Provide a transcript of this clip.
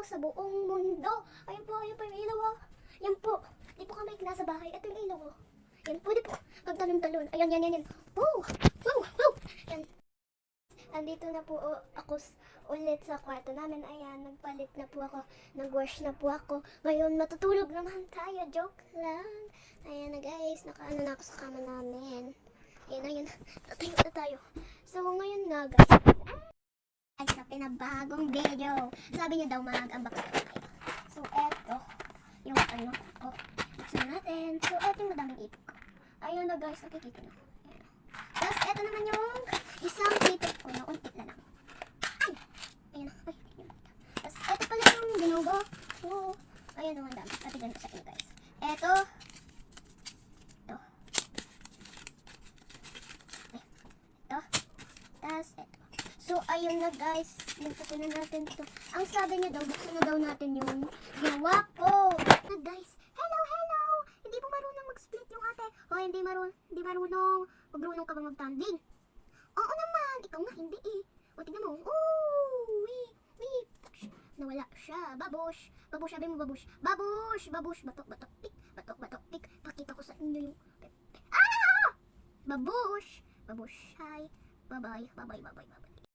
sa buong mundo. Ayun po yung ilaw oh. Yan po. Di po kami nasa bahay. Ito yung ilaw oh. Yan, pwede po magtalon-talon. Ayan, yan. Wow! Yan. Andito na po ako ulit sa kwarto namin. Ayan, nagpalit na po ako. Nag-wash na po ako. Ngayon, matutulog naman tayo. Joke lang. Ayan na guys, nakaano na ako sa kama namin. Ayan. Tatayo na tayo. So, ngayon nga guys. Ay, sa pinabagong video. Sabi niya daw mag-unbox na tayo. So, eto. Yung ano ko. Buksan natin. So, eto yung madaming ipot ko. Ayun na guys, nakikita na. Ayan. Tapos, eto naman yung isang ipot ko na untit na lang. Ay! Ayan na. Ay, yun. Tapos, eto pala yung binugo. So, ayan naman dami. Patigan ko sa inyo guys. Eto. Ito. Ay. Ito. Tapos, eto. So, ayun na guys. Buksan na natin ito. Ang sabi niya daw, buksan na daw natin yung ginawa ko. Na guys, hello! Hindi po marunong mag-split yung ate. O, hindi marunong. Marunong ka bang mag-tanding? Oo naman. Ikaw nga, hindi eh. O, tignan mo. Wee. Nawala siya. Babush. Sabi mo babush. Babush. Batok, tik. Pakita ko sa inyo yung... Babush. Hi. Bye-bye.